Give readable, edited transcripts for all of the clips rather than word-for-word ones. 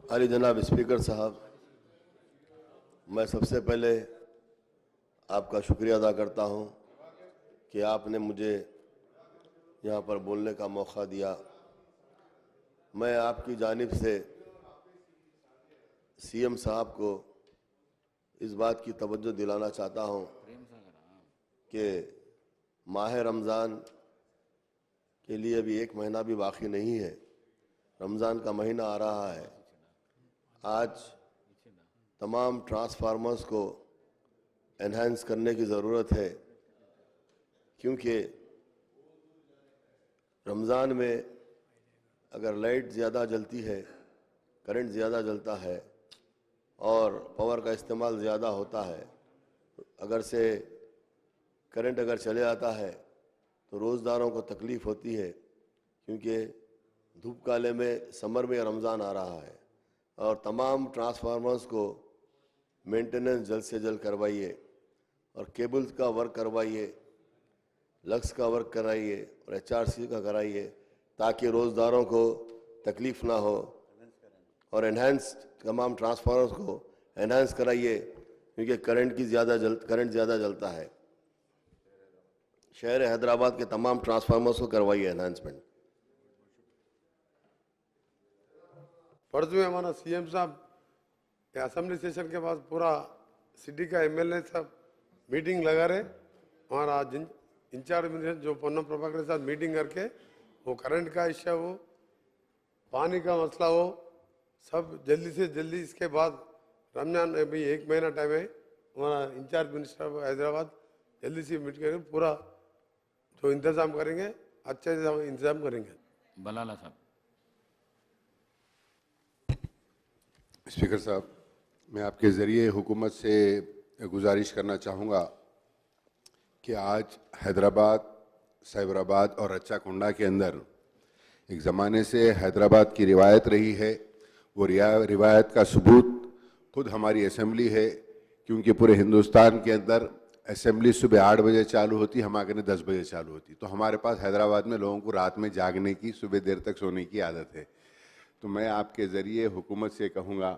अली जनाब स्पीकर साहब, मैं सबसे पहले आपका शुक्रिया अदा करता हूं कि आपने मुझे यहां पर बोलने का मौका दिया। मैं आपकी जानिब से सीएम साहब को इस बात की तवज्जो दिलाना चाहता हूं कि माह रमज़ान के लिए अभी एक महीना भी बाकी नहीं है। रमज़ान का महीना आ रहा है। आज तमाम ट्रांसफार्मर्स को एनहांस करने की ज़रूरत है, क्योंकि रमज़ान में अगर लाइट ज़्यादा जलती है, करंट ज़्यादा जलता है और पावर का इस्तेमाल ज़्यादा होता है, अगर से करंट अगर चले आता है तो रोज़दारों को तकलीफ़ होती है, क्योंकि धूप काले में समर में रमज़ान आ रहा है। और तमाम ट्रांसफार्मर्स को मेंटेनेंस जल्द से जल्द करवाइए और केबल्स का वर्क करवाइए, लक्स का वर्क कराइए और एचआरसी का कराइए, ताकि रोज़दारों को तकलीफ़ ना हो। और एनहांस तमाम ट्रांसफार्मर्स को एनहांस कराइए, क्योंकि करंट ज़्यादा जलता है। शहर हैदराबाद के तमाम ट्रांसफार्मर्स को करवाइए एनहांसमेंट। परसों में हमारा सीएम साहब असेंबली सेशन के बाद पूरा सिटी का एमएलए सब मीटिंग लगा रहे। हमारा इंचार्ज मिनिस्टर जो पोन्नम प्रभाकर के साथ मीटिंग करके वो करंट का इश्यू हो, पानी का मसला हो, सब जल्दी से जल्दी। इसके बाद रमजान में भी एक महीना टाइम है। हमारा इंचार्ज मिनिस्टर हैदराबाद जल्दी से मीट करके पूरा जो इंतजाम करेंगे अच्छे से इंतजाम करेंगे। बलाला साहब। स्पीकर साहब, मैं आपके ज़रिए हुकूमत से गुजारिश करना चाहूँगा कि आज हैदराबाद, साइबराबाद और रच्चाकुंडा के अंदर एक ज़माने से हैदराबाद की रिवायत रही है। वो रिवायत का सबूत खुद हमारी असेंबली है, क्योंकि पूरे हिंदुस्तान के अंदर असेंबली सुबह 8 बजे चालू होती, हमारे यहाँ 10 बजे चालू होती। तो हमारे पास हैदराबाद में लोगों को रात में जागने की, सुबह देर तक सोने की आदत है। तो मैं आपके ज़रिए हुकूमत से कहूँगा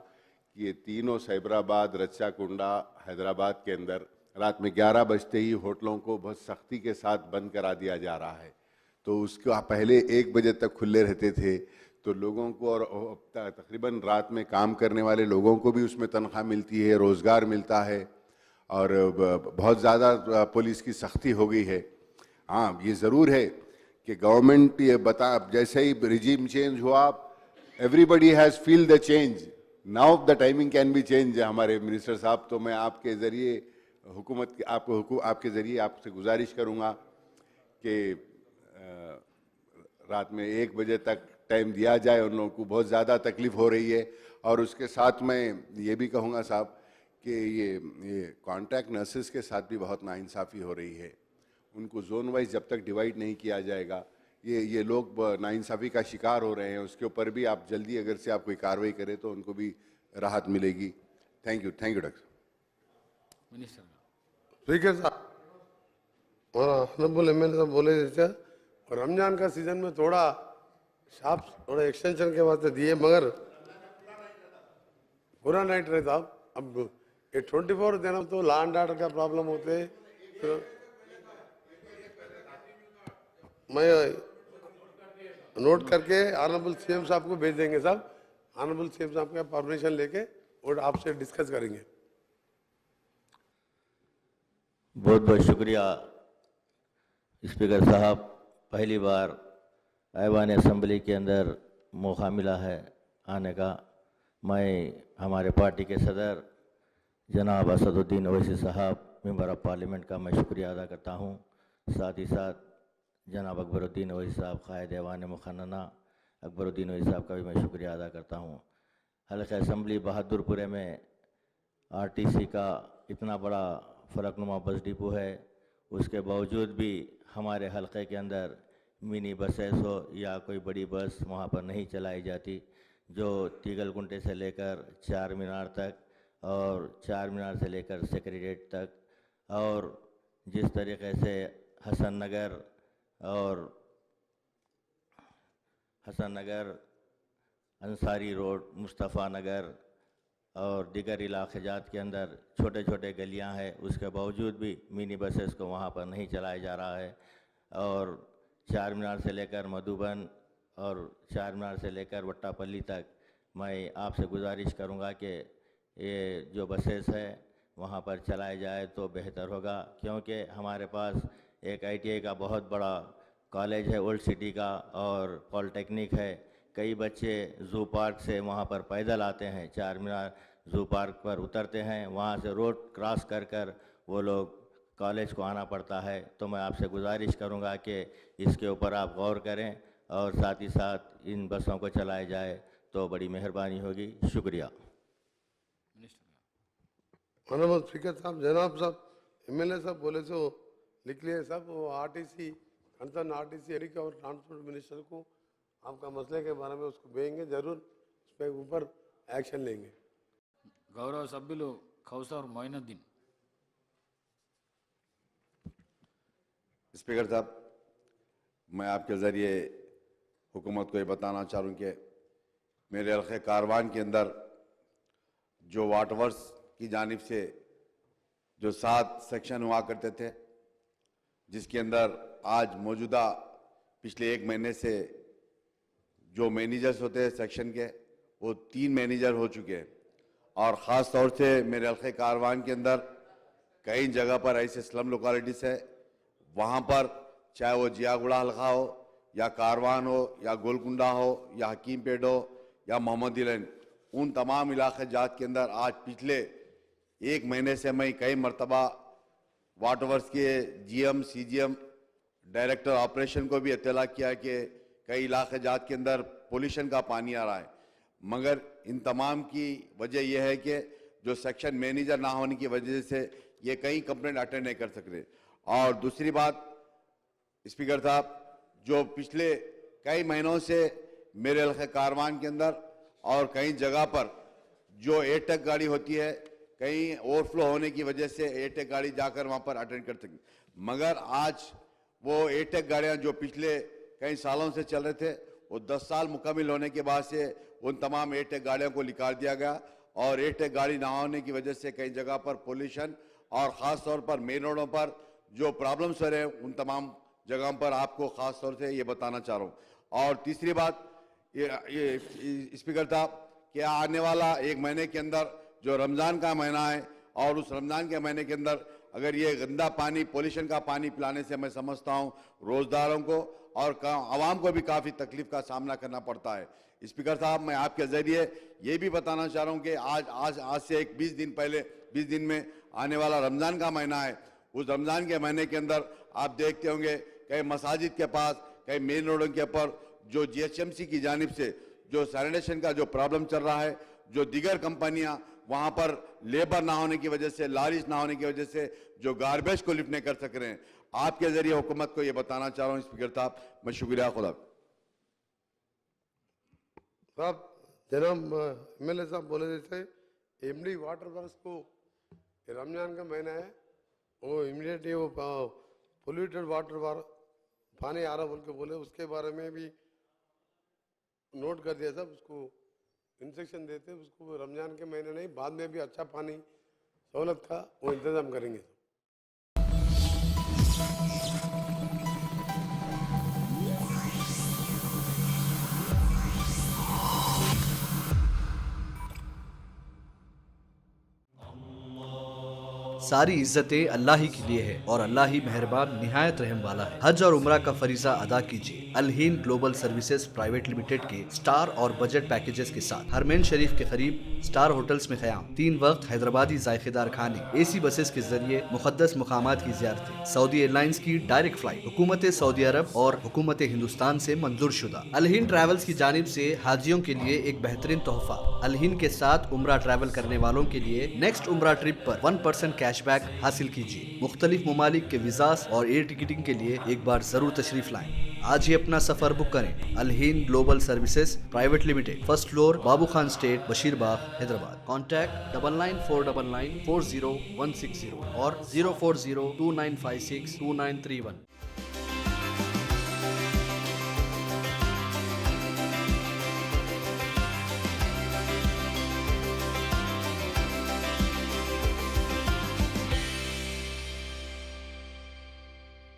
कि ये तीनों साइबराबाद, रच्चाकुंडा, हैदराबाद के अंदर रात में 11 बजते ही होटलों को बहुत सख्ती के साथ बंद करा दिया जा रहा है। तो उसका पहले 1 बजे तक खुले रहते थे, तो लोगों को और तकरीबन रात में काम करने वाले लोगों को भी उसमें तनख्वाह मिलती है, रोज़गार मिलता है और बहुत ज़्यादा पुलिस की सख्ती हो गई है। हाँ, ये ज़रूर है कि गवर्नमेंट ये जैसे ही रिजीम चेंज हुआ, everybody has feel the change, now the timing can be change. हमारे मिनिस्टर साहब, तो मैं आपके ज़रिए हुकूमत की आपके ज़रिए आपसे गुजारिश करूँगा कि रात में 1 बजे तक टाइम दिया जाए। उन लोगों को बहुत ज़्यादा तकलीफ़ हो रही है। और उसके साथ मैं ये भी कहूँगा साहब कि ये कॉन्ट्रैक्ट नर्सेस के साथ भी बहुत नाइंसाफ़ी हो रही है। उनको जोन वाइज जब तक डिवाइड नहीं किया जाएगा, ये लोग नाइंसाफ़ी का शिकार हो रहे हैं। उसके ऊपर भी आप जल्दी अगर से आप कोई कार्रवाई करें तो उनको भी राहत मिलेगी। Thank you doctor minister speaker साहब, हमारा ऑनरेबल एमएलए साहब बोले जैसे रमजान का सीजन में थोड़ा एक्सटेंशन के वास्ते दिए, मगर पूरा नाइट रहता। अब ये 24 देना तो लॉ एंड ऑर्डर का प्रॉब्लम होते। तो मैं नोट करके ऑनरेबल सीएम साहब को भेज देंगे साहब। ऑनरेबल सीएम साहब का परमिशन लेके और आपसे डिस्कस करेंगे। बहुत बहुत शुक्रिया स्पीकर साहब। पहली बार ऐवान असेंबली के अंदर मौका मिला है आने का। मैं हमारे पार्टी के सदर जनाब असदुद्दीन ओवैसी साहब, मेंबर ऑफ पार्लियामेंट का मैं शुक्रिया अदा करता हूँ। साथ ही साथ जनाब अकबरुद्दीन ओवैसी साहब, कायद ऐवान मुखन्ना अकबरुद्दीन ओवैसी साहब का भी मैं शुक्रिया अदा करता हूँ। हल्का असेंबली बहादुरपुरे में आरटीसी का इतना बड़ा फ़लकनुमा बस डिपो है, उसके बावजूद भी हमारे हलके के अंदर मिनी बसेस हो या कोई बड़ी बस वहाँ पर नहीं चलाई जाती, जो तीगलकुंटे से लेकर चार मीनार तक और चार मीनार से लेकर सेक्रेटेरिएट तक, और जिस तरीके से हसन नगर अंसारी रोड, मुस्तफ़ा नगर और दीगर इलाके जात के अंदर छोटे छोटे गलियां हैं, उसके बावजूद भी मिनी बसेस को वहां पर नहीं चलाया जा रहा है। और चार मीनार से लेकर मधुबन और चार मीनार से लेकर वट्टापल्ली तक मैं आपसे गुजारिश करूंगा कि ये जो बसेस है वहाँ पर चलाया जाए तो बेहतर होगा, क्योंकि हमारे पास एक ITI का बहुत बड़ा कॉलेज है ओल्ड सिटी का और पॉलिटेक्निक है। कई बच्चे जू पार्क से वहाँ पर पैदल आते हैं, चार मीनार जू पार्क पर उतरते हैं, वहाँ से रोड क्रॉस कर कर वो लोग कॉलेज को आना पड़ता है। तो मैं आपसे गुजारिश करूँगा कि इसके ऊपर आप गौर करें और साथ ही साथ इन बसों को चलाया जाए तो बड़ी मेहरबानी होगी। शुक्रिया। मिनिस्टर ऑनरेबल स्पीकर साहब, जनाब साहब, MLA साहब बोले तो लिख लिए साहब, वो RTC कंसर्न RTC और ट्रांसपोर्ट मिनिस्टर को आपका मसले के बारे में उसको भेजेंगे, जरूर उस पर ऊपर एक्शन लेंगे। गौरव सभ्युలు खौसर मोइनुद्दीन। स्पीकर साहब, मैं आपके ज़रिए हुकूमत को ये बताना चाह रहा हूँ कि मेरे हल्के कारवान के अंदर जो वाटवर्स की जानिब से जो 7 सेक्शन हुआ करते थे, जिसके अंदर आज मौजूदा पिछले 1 महीने से जो मैनेजर्स होते हैं सेक्शन के, वो 3 मैनेजर हो चुके हैं। और ख़ास तौर से मेरे हल्के कारवान के अंदर कई जगह पर ऐसे स्लम लोकेलिटीज़ है, वहाँ पर चाहे वो जियागुड़ा हल्का हो या कारवान हो या गोलकुंडा हो या हकीमपेट हो या मोहम्मदी लाइन, उन तमाम इलाके जात के अंदर आज पिछले 1 महीने से मैं कई मरतबा वाटरवर्क्स के GM CGM डायरेक्टर ऑपरेशन को भी इत्तला किया कि कई इलाके जात के अंदर पोल्यूशन का पानी आ रहा है, मगर इन तमाम की वजह यह है कि जो सेक्शन मैनेजर ना होने की वजह से ये कई कंप्लेंट अटेंड नहीं कर सक रहे। और दूसरी बात स्पीकर साहब, जो पिछले कई महीनों से मेरे हल्के कारवान के अंदर और कई जगह पर जो एयरटेक गाड़ी होती है, कहीं ओवरफ्लो होने की वजह से एयरटेक गाड़ी जाकर वहाँ पर अटेंड कर सकें, मगर आज वो एयरटेक गाड़ियाँ जो पिछले कई सालों से चल रहे थे, वो 10 साल मुकम्मल होने के बाद से उन तमाम एयरटेक गाड़ियों को निकाल दिया गया। और एयरटेक गाड़ी ना होने की वजह से कई जगह पर पोल्यूशन और ख़ास तौर पर मेन रोडों पर जो प्रॉब्लम्स हो रहे हैं, उन तमाम जगहों पर आपको ख़ास तौर से ये बताना चाह रहा हूँ। और तीसरी बात ये स्पीकर साहब, क्या आने वाला 1 महीने के अंदर जो रमज़ान का महीना है और उस रमज़ान के महीने के अंदर अगर ये गंदा पानी, पोल्यूशन का पानी पिलाने से मैं समझता हूँ रोज़दारों को और आवाम को भी काफ़ी तकलीफ का सामना करना पड़ता है। स्पीकर साहब, मैं आपके ज़रिए ये भी बताना चाह रहा हूँ कि आज से एक 20 दिन पहले, 20 दिन में आने वाला रमज़ान का महीना है। उस रमज़ान के महीने के अंदर आप देखते होंगे कई मसाजिद के पास, कई मेन रोडों के ऊपर जो GHMC की जानिब से जो सैनिटेशन का जो प्रॉब्लम चल रहा है, जो दीगर कंपनियां वहाँ पर लेबर ना होने की वजह से, लारिश ना होने की वजह से जो गार्बेज को लिफ्ट नहीं कर सक रहे हैं, आपके जरिए हुकूमत को ये बताना चाह रहा हूँ स्पीकर साहब। मैं शुक्रिया। खुदा साहब, जनाब MLA साहब बोले जैसे MD वाटर वर्क्स को रमजान का महीना है, वो इमीडिएटली वो पोल्यूटेड वाटर पानी आ रहा बोल के बोले, उसके बारे में भी नोट कर दिया साहब, उसको इंस्ट्रक्शन देते उसको रमजान के महीने नहीं, बाद में भी अच्छा पानी सहूलत का वो इंतजाम करेंगे। सारी इज्जतें अल्लाह ही के लिए है और अल्लाह ही मेहरबान निहायत रहम वाला है। हज और उम्रा का फरीजा अदा कीजिए Al Hind global services private limited के स्टार और बजट पैकेजेस के साथ। हरमैन शरीफ के करीब स्टार होटल्स में क़याम, 3 वक्त हैदराबादी जायकेदार खाने, AC बसेस के जरिए मुकद्दस मुकामात की ज़ियारतें, सऊदी एयरलाइंस की डायरेक्ट फ्लाइट, हुकूमत सऊदी अरब और हुकूमत हिंदुस्तान से मंजूर शुदा। अल हिंद ट्रैवल्स की जानिब से हाजियों के लिए एक बेहतरीन तोहफा। अल हिंद के साथ उम्रा ट्रैवल करने वालों के लिए नेक्स्ट उम्रा ट्रिप पर 1% कैशबैक हासिल कीजिए। मुख्तलिफ ममालिक के वीज़ास और एयर टिकटिंग के लिए एक बार जरूर तशरीफ लाएं। आज ही अपना सफर बुक करें। Al Hind global services private limited, 1st floor, Babu Khan estate, Basheerbagh, Hyderabad. Contact 9949940160 और 04029562931।